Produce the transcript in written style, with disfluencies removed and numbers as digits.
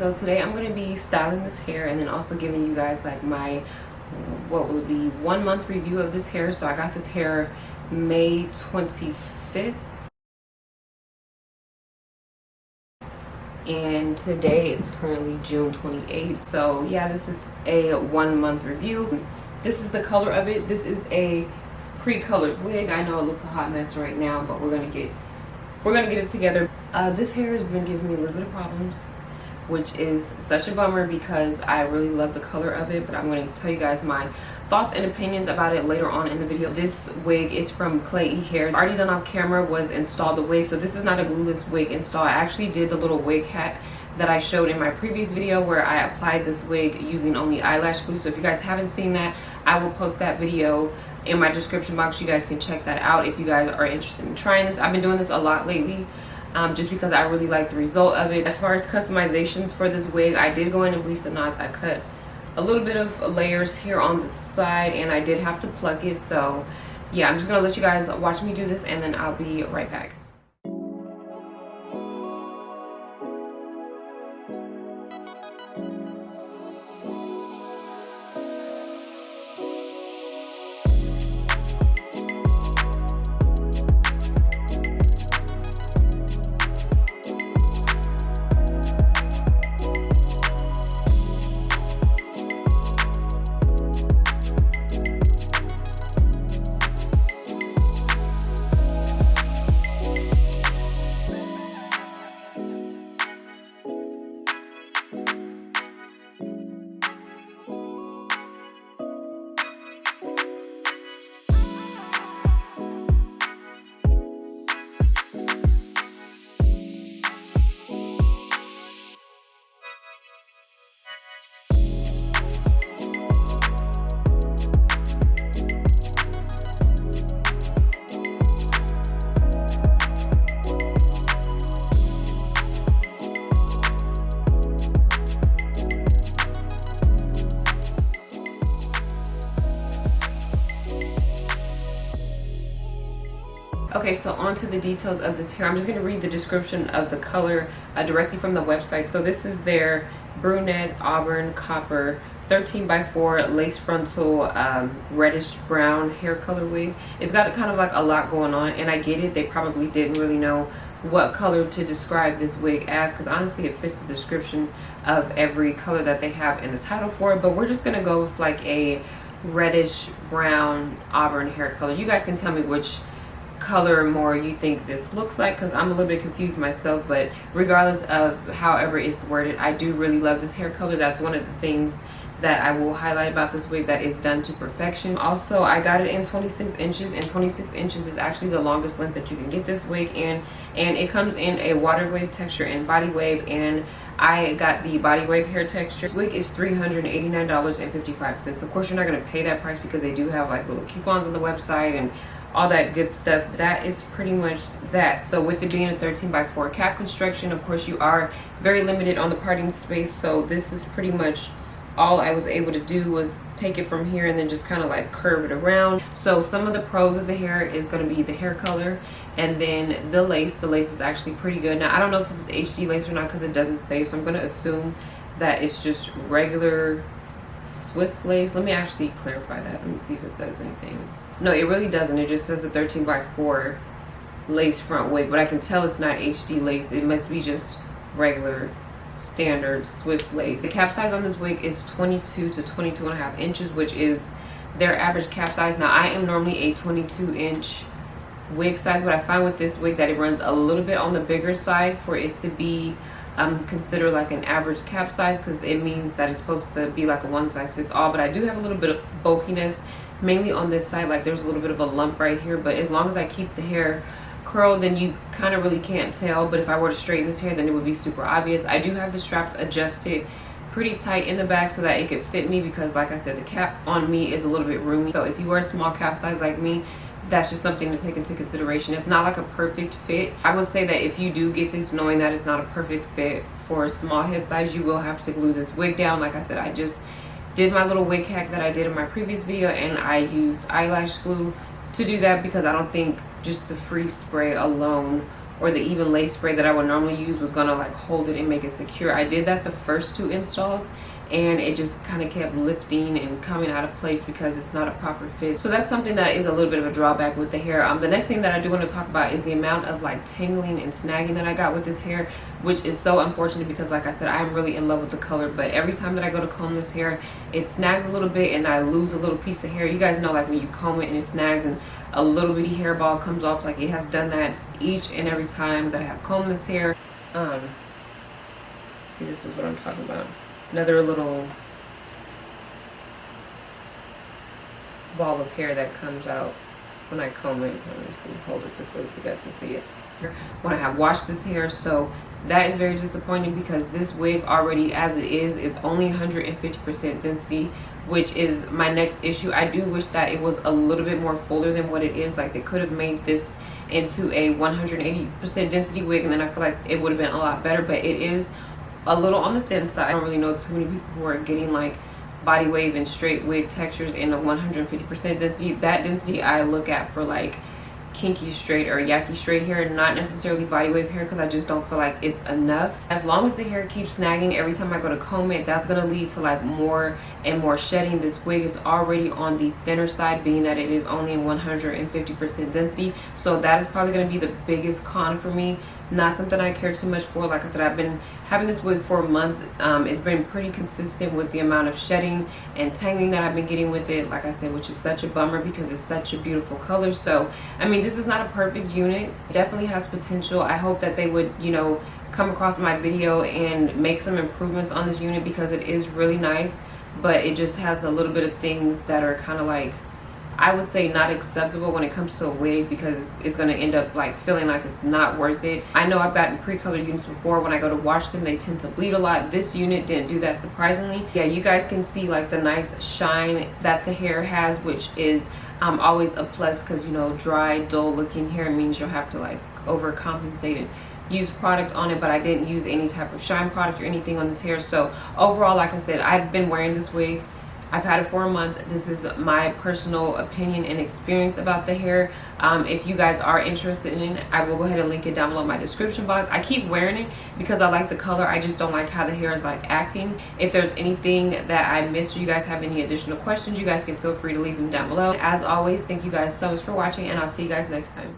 So today I'm going to be styling this hair and then also giving you guys like my, what will be 1 month review of this hair. So I got this hair May 25th. And today it's currently June 28th. So yeah, this is a 1 month review. This is the color of it. This is a pre-colored wig. I know it looks a hot mess right now, but we're gonna get it together. This hair has been giving me a little bit of problems, which is such a bummer because I really love the color of it. But I'm going to tell you guys my thoughts and opinions about it later on in the video. This wig is from Klaiyi Hair. Already done off camera was install the wig, so this is not a glueless wig install. I actually did the little wig hack that I showed in my previous video where I applied this wig using only eyelash glue. So if you guys haven't seen that, I will post that video in my description box. You guys can check that out if you guys are interested in trying this. I've been doing this a lot lately just because I really like the result of it. As far as customizations for this wig, I did go in and bleach the knots. I cut a little bit of layers here on the side and I did have to pluck it. So yeah, I'm just gonna let you guys watch me do this and then I'll be right back. Okay, so on to the details of this hair. I'm just going to read the description of the color directly from the website. So this is their brunette auburn copper 13x4 lace frontal reddish brown hair color wig. It's got kind of like a lot going on, and I get it. They probably didn't really know what color to describe this wig as, because honestly it fits the description of every color that they have in the title for it. But we're just going to go with like a reddish brown auburn hair color. You guys can tell me which color more you think this looks like, because I'm a little bit confused myself. But regardless of however it's worded, I do really love this hair color. That's one of the things that I will highlight about this wig, that is done to perfection. Also, I got it in 26 inches, and 26 inches is actually the longest length that you can get this wig in, and it comes in a water wave texture and body wave, and I got the body wave hair texture. This wig is $389.55. Of course, you're not going to pay that price because they do have like little coupons on the website and all that good stuff. That is pretty much that. So with it being a 13x4 cap construction, of course you are very limited on the parting space. So this is pretty much all I was able to do, was take it from here and then just kind of like curve it around. So some of the pros of the hair is going to be the hair color, and then the lace. The lace is actually pretty good. Now I don't know if this is HD lace or not because it doesn't say, so I'm going to assume that it's just regular Swiss lace. Let me actually clarify that. Let me see if it says anything. No, it really doesn't. It just says a 13x4 lace front wig, but I can tell it's not HD lace. It must be just regular standard Swiss lace. The cap size on this wig is 22 to 22.5 inches, which is their average cap size. Now I am normally a 22-inch wig size, but I find with this wig that it runs a little bit on the bigger side for it to be considered like an average cap size, because it means that it's supposed to be like a one size fits all. But I do have a little bit of bulkiness, mainly on this side. Like there's a little bit of a lump right here, but as long as I keep the hair curled, then you kind of really can't tell. But if I were to straighten this hair, then it would be super obvious. I do have the straps adjusted pretty tight in the back so that it could fit me, because like I said, the cap on me is a little bit roomy. So if you are a small cap size like me, that's just something to take into consideration. It's not like a perfect fit. I would say that if you do get this knowing that it's not a perfect fit for a small head size, you will have to glue this wig down. Like I said, I just did my little wig hack that I did in my previous video, and I used eyelash glue to do that because I don't think just the free spray alone or the even lace spray that I would normally use was gonna like hold it and make it secure. I did that the first 2 installs and it just kind of kept lifting and coming out of place because it's not a proper fit. So that's something that is a little bit of a drawback with the hair. The next thing that I do want to talk about is the amount of like tangling and snagging that I got with this hair, which is so unfortunate because like I said, I'm really in love with the color, but every time that I go to comb this hair, it snags a little bit and I lose a little piece of hair. You guys know like when you comb it and it snags and a little bitty hairball comes off, like it has done that each and every time that I have combed this hair. See, this is what I'm talking about. Another little ball of hair that comes out when I comb it. Let me see, hold it this way so you guys can see it. When I have washed this hair, so that is very disappointing because this wig already as it is only 150% density, which is my next issue. I do wish that it was a little bit more fuller than what it is. Like they could have made this into a 180% density wig and then I feel like it would have been a lot better, but it is a little on the thin side. I don't really know too many people who are getting like body wave and straight wig textures in a 150% density. That density I look at for like kinky straight or yucky straight hair, not necessarily body wave hair, because I just don't feel like it's enough. As long as the hair keeps snagging every time I go to comb it, that's going to lead to like more and more shedding. This wig is already on the thinner side, being that it is only 150% density, so that is probably going to be the biggest con for me. Not something I care too much for. Like I said, I've been having this wig for a month. It's been pretty consistent with the amount of shedding and tangling that I've been getting with it, like I said, which is such a bummer because it's such a beautiful color. So I mean, this is not a perfect unit. It definitely has potential. I hope that they would, you know, come across my video and make some improvements on this unit because it is really nice, but it just has a little bit of things that are kind of like, I would say, not acceptable when it comes to a wig, because it's going to end up like feeling like it's not worth it. I know I've gotten pre-colored units before. When I go to wash them, they tend to bleed a lot. This unit didn't do that, surprisingly. Yeah, you guys can see like the nice shine that the hair has, which is always a plus, because you know, dry, dull looking hair means you'll have to like overcompensate and use product on it, but I didn't use any type of shine product or anything on this hair. So overall, like I said, I've been wearing this wig. I've had it for a month. This is my personal opinion and experience about the hair. If you guys are interested in it, I will go ahead and link it down below in my description box. I keep wearing it because I like the color. I just don't like how the hair is like acting. If there's anything that I missed or you guys have any additional questions, you guys can feel free to leave them down below. As always, thank you guys so much for watching, and I'll see you guys next time.